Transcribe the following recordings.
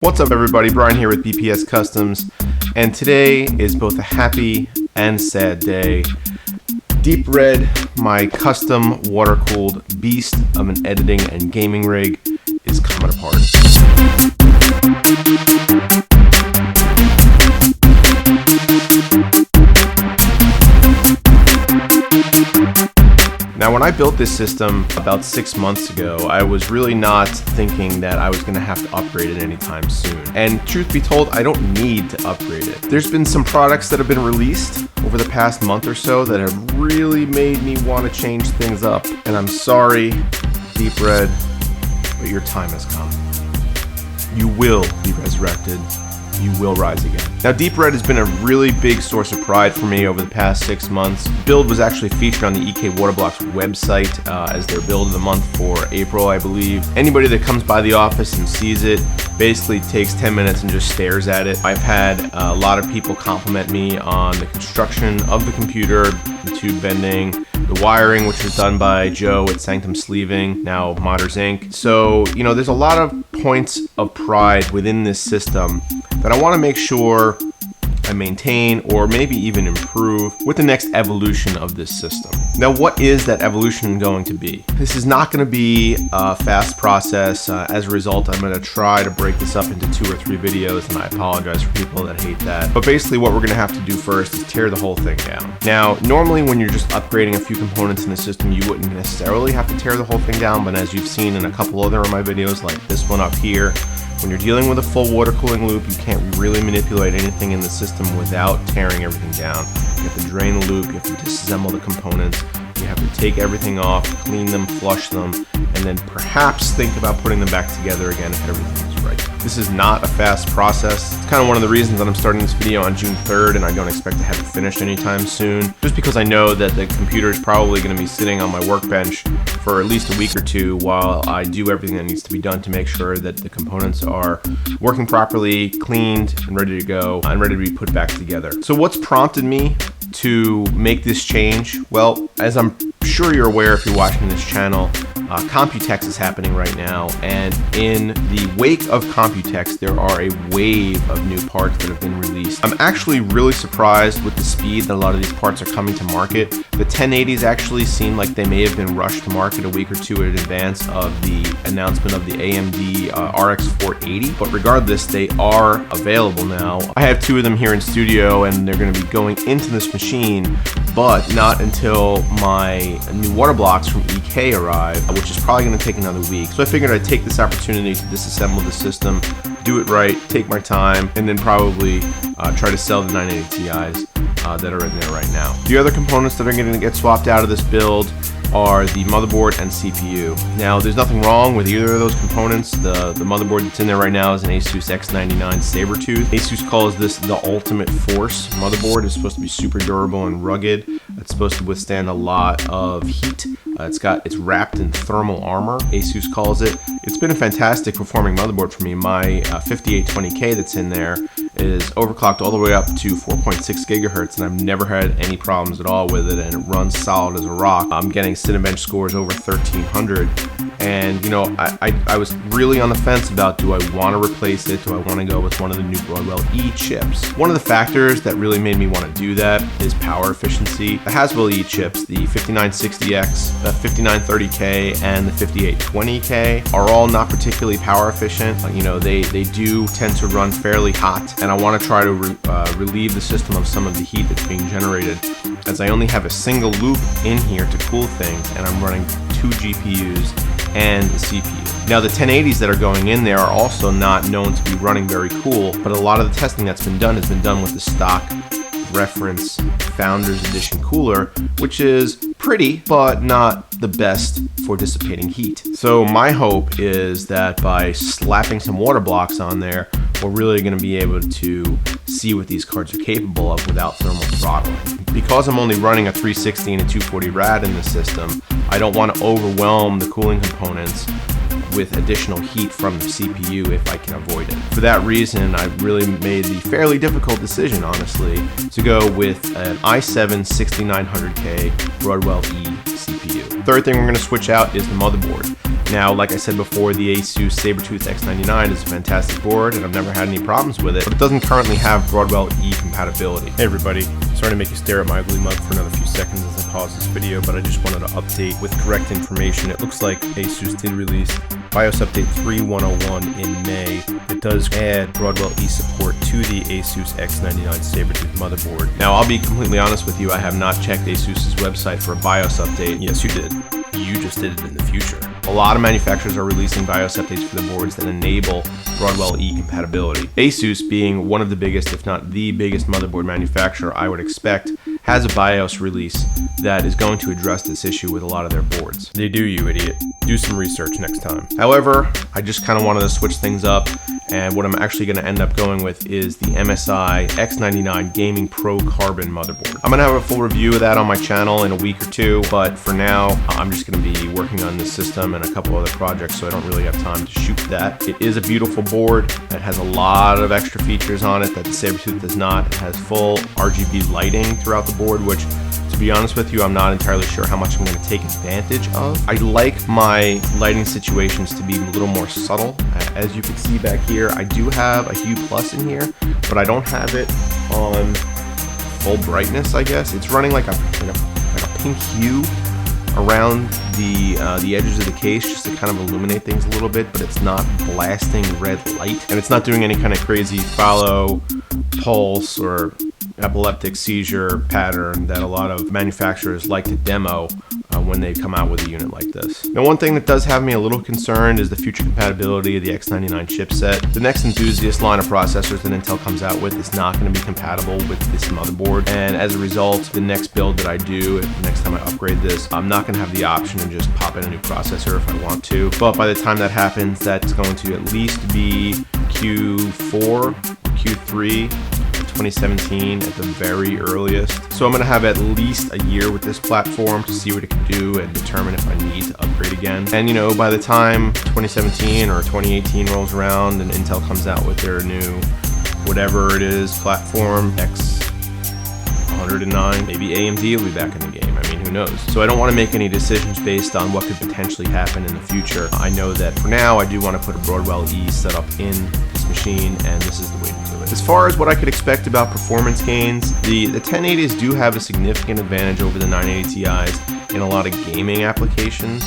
What's up everybody, Brian here with BPS Customs, and today is both a happy and sad day. Deep Red, my custom water-cooled beast of an editing and gaming rig, is coming apart. Now, when I built this system about 6 months ago, I was really not thinking that I was going to have to upgrade it anytime soon. And truth be told, I don't need to upgrade it. There's been some products that have been released over the past month or so that have really made me want to change things up. And I'm sorry, Deep Red, but your time has come. You will be resurrected. You will rise again. Now, Deep Red has been a really big source of pride for me over the past 6 months. Build was actually featured on the EK Waterblocks website as their build of the month for April, I believe. Anybody that comes by the office and sees it basically takes 10 minutes and just stares at it. I've had a lot of people compliment me on the construction of the computer, the tube bending, the wiring, which was done by Joe at Sanctum Sleeving, now Modders Inc. So, you know, there's a lot of points of pride within this system that I want to make sure I maintain or maybe even improve with the next evolution of this system. Now, what is that evolution going to be? This is not going to be a fast process. As a result, I'm going to try to break this up into 2 or 3 videos, and I apologize for people that hate that. But basically what we're going to have to do first is tear the whole thing down. Now, normally when you're just upgrading a few components in the system, you wouldn't necessarily have to tear the whole thing down, but as you've seen in a couple other of my videos, like this one up here, when you're dealing with a full water cooling loop, you can't really manipulate anything in the system without tearing everything down. You have to drain the loop, you have to disassemble the components, you have to take everything off, clean them, flush them, and then perhaps think about putting them back together again if everything is right. This is not a fast process. It's kind of one of the reasons that I'm starting this video on June 3rd and I don't expect to have it finished anytime soon. Just because I know that the computer is probably going to be sitting on my workbench for at least a week or two while I do everything that needs to be done to make sure that the components are working properly, cleaned, and ready to go, and ready to be put back together. So what's prompted me to make this change? Well, as I'm sure you're aware if you're watching this channel, Computex is happening right now, and in the wake of Computex, there are a wave of new parts that have been released. I'm actually really surprised with the speed that a lot of these parts are coming to market. The 1080s actually seem like they may have been rushed to market a week or two in advance of the announcement of the AMD RX 480, but regardless, they are available now. I have 2 of them here in studio, and they're going to be going into this machine, but not until my new water blocks from EK arrive, which is probably going to take another week. So I figured I'd take this opportunity to disassemble the system, do it right, take my time, and then probably try to sell the 980 Ti's that are in there right now. The other components that are going to get swapped out of this build are the motherboard and CPU. Now, there's nothing wrong with either of those components. The motherboard that's in there right now is an Asus X99 Sabertooth. Asus calls this the Ultimate Force motherboard. It's supposed to be super durable and rugged. It's supposed to withstand a lot of heat. It's wrapped in thermal armor, Asus calls it. It's been a fantastic performing motherboard for me. My 5820K that's in there is overclocked all the way up to 4.6 gigahertz, and I've never had any problems at all with it, and it runs solid as a rock. I'm getting Cinebench scores over 1300, and you know, I was really on the fence about, do I want to replace it? Do I want to go with one of the new Broadwell-e chips? One of the factors that really made me want to do that is power efficiency. The Haswell-e chips, the 5960X, the 5930K, and the 5820K are all not particularly power efficient. You know, they do tend to run fairly hot, and I want to try to relieve the system of some of the heat that's being generated, as I only have a single loop in here to cool things, and I'm running 2 GPUs and the CPU. Now, the 1080s that are going in there are also not known to be running very cool, but a lot of the testing that's been done has been done with the stock reference Founders Edition cooler, which is pretty, but not the best for dissipating heat. So my hope is that by slapping some water blocks on there, we're really going to be able to see what these cards are capable of without thermal throttling. Because I'm only running a 360 and a 240 rad in the system, I don't want to overwhelm the cooling components with additional heat from the CPU if I can avoid it. For that reason, I really made the fairly difficult decision, honestly, to go with an i7 6900K Broadwell-e CPU. Third thing we're going to switch out is the motherboard. Now, like I said before, the Asus Sabertooth X99 is a fantastic board, and I've never had any problems with it, but it doesn't currently have broadwell-e compatibility. Hey everybody, sorry to make you stare at my ugly mug for another few seconds as I pause this video, but I just wanted to update with correct information. It looks like Asus did release BIOS Update 3.101 in May. It does add broadwell-e support to the Asus X99 Sabertooth motherboard. Now, I'll be completely honest with you, I have not checked Asus's website for a BIOS update. Yes, you did. You just did it in the future. A lot of manufacturers are releasing BIOS updates for the boards that enable broadwell-e compatibility. Asus, being one of the biggest, if not the biggest motherboard manufacturer, I would expect, has a BIOS release that is going to address this issue with a lot of their boards. They do, you idiot. Do some research next time. However, I just kind of wanted to switch things up, and what I'm actually going to end up going with is the MSI X99 Gaming Pro Carbon motherboard. I'm going to have a full review of that on my channel in a week or two, but for now, I'm just going to be working on this system and a couple other projects, so I don't really have time to shoot that. It is a beautiful board that has a lot of extra features on it that the Sabertooth does not. It has full RGB lighting throughout the board, which, to be honest with you, I'm not entirely sure how much I'm going to take advantage of. I like my lighting situations to be a little more subtle. As you can see back here, I do have a Hue Plus in here, but I don't have it on full brightness, I guess. It's running like a pink hue around the edges of the case just to kind of illuminate things a little bit, but it's not blasting red light, and it's not doing any kind of crazy follow, pulse, or epileptic seizure pattern that a lot of manufacturers like to demo when they come out with a unit like this. Now, one thing that does have me a little concerned is the future compatibility of the X99 chipset. The next enthusiast line of processors that Intel comes out with is not going to be compatible with this motherboard, and as a result, the next build that I do, the next time I upgrade this, I'm not going to have the option to just pop in a new processor if I want to. But by the time that happens, that's going to at least be Q4, Q3, 2017 at the very earliest. So I'm going to have at least a year with this platform to see what it can do and determine if I need to upgrade again. And you know, by the time 2017 or 2018 rolls around and Intel comes out with their new whatever it is platform, X109, maybe AMD will be back in the game. I mean, who knows? So I don't want to make any decisions based on what could potentially happen in the future. I know that for now I do want to put a broadwell-e setup in this machine, and this is the way to do it. As far as what I could expect about performance gains, the 1080s do have a significant advantage over the 980 Ti's in a lot of gaming applications,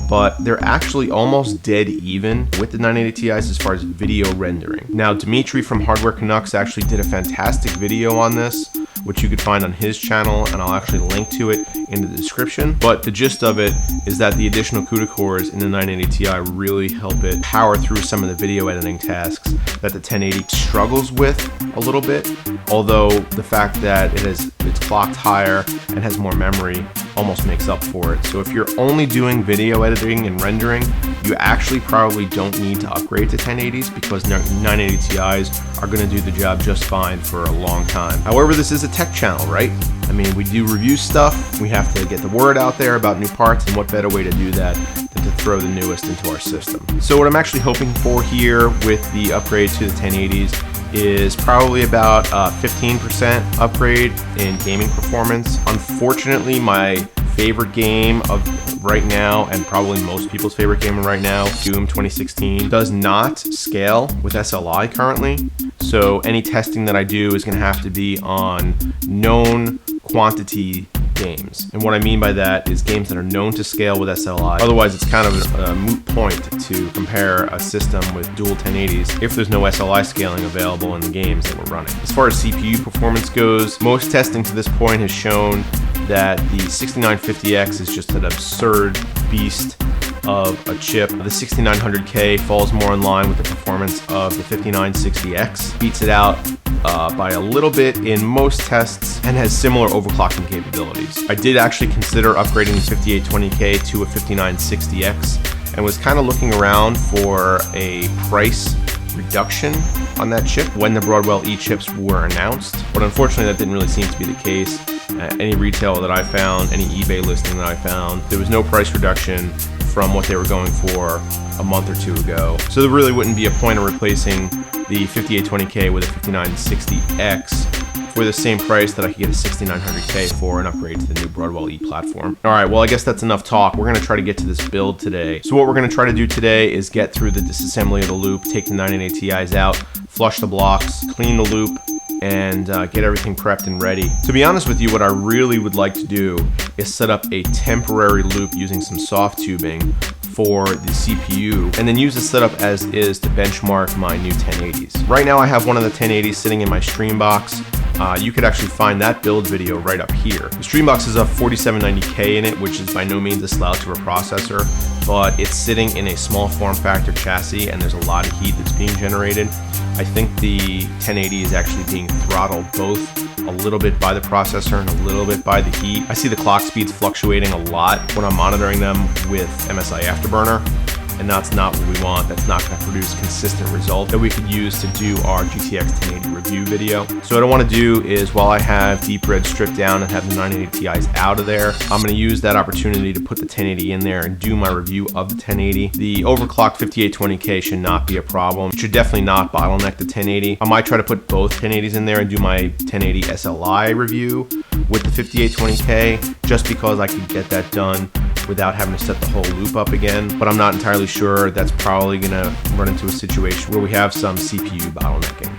but they're actually almost dead even with the 980 Ti's as far as video rendering. Now, Dimitri from Hardware Canucks actually did a fantastic video on this, which you could find on his channel, and I'll actually link to it in the description. But the gist of it is that the additional CUDA cores in the 980 Ti really help it power through some of the video editing tasks that the 1080 struggles with a little bit, although the fact that it's clocked higher and has more memory almost makes up for it. So if you're only doing video editing and rendering, you actually probably don't need to upgrade to 1080s because 980 Ti's are going to do the job just fine for a long time. However, this is a tech channel, right? I mean, we do review stuff. We have to get the word out there about new parts, and what better way to do that than to throw the newest into our system. So what I'm actually hoping for here with the upgrade to the 1080s is probably about 15% upgrade in gaming performance. Unfortunately, my favorite game of right now, and probably most people's favorite game right now, Doom 2016, does not scale with SLI currently. So any testing that I do is going to have to be on known quantity games. And what I mean by that is games that are known to scale with SLI. Otherwise, it's kind of a moot point to compare a system with dual 1080s if there's no SLI scaling available in the games that we're running. As far as CPU performance goes, most testing to this point has shown that the 6950X is just an absurd beast of a chip. The 6900K falls more in line with the performance of the 5960X, beats it out by a little bit in most tests, and has similar overclocking capabilities. I did actually consider upgrading the 5820K to a 5960X and was kind of looking around for a price reduction on that chip when the broadwell-e chips were announced, but unfortunately that didn't really seem to be the case. Any retail that I found, any eBay listing that I found, there was no price reduction from what they were going for a month or two ago. So there really wouldn't be a point of replacing the 5820K with a 5960X for the same price that I could get a 6900K for an upgrade to the new broadwell-e platform. All right, well, I guess that's enough talk. We're gonna try to get to this build today. So what we're gonna try to do today is get through the disassembly of the loop, take the 988 Ti's out, flush the blocks, clean the loop, and get everything prepped and ready. To be honest with you, what I really would like to do is set up a temporary loop using some soft tubing for the CPU, and then use the setup as is to benchmark my new 1080s. Right now I have one of the 1080s sitting in my stream box. You could actually find that build video right up here. The stream box is a 4790K in it, which is by no means a slouch of a processor, but it's sitting in a small form factor chassis and there's a lot of heat that's being generated. I think the 1080 is actually being throttled both a little bit by the processor and a little bit by the heat. I see the clock speeds fluctuating a lot when I'm monitoring them with MSI Afterburner, and that's not what we want. That's not going to produce consistent result that we could use to do our GTX 1080 review video. So what I want to do is, while I have Deep Red stripped down and have the 980 Ti's out of there, I'm going to use that opportunity to put the 1080 in there and do my review of the 1080. The overclocked 5820K should not be a problem. It should definitely not bottleneck the 1080. I might try to put both 1080s in there and do my 1080 SLI review with the 5820K, just because I could get that done without having to set the whole loop up again. But I'm not entirely sure. That's probably gonna run into a situation where we have some CPU bottlenecking.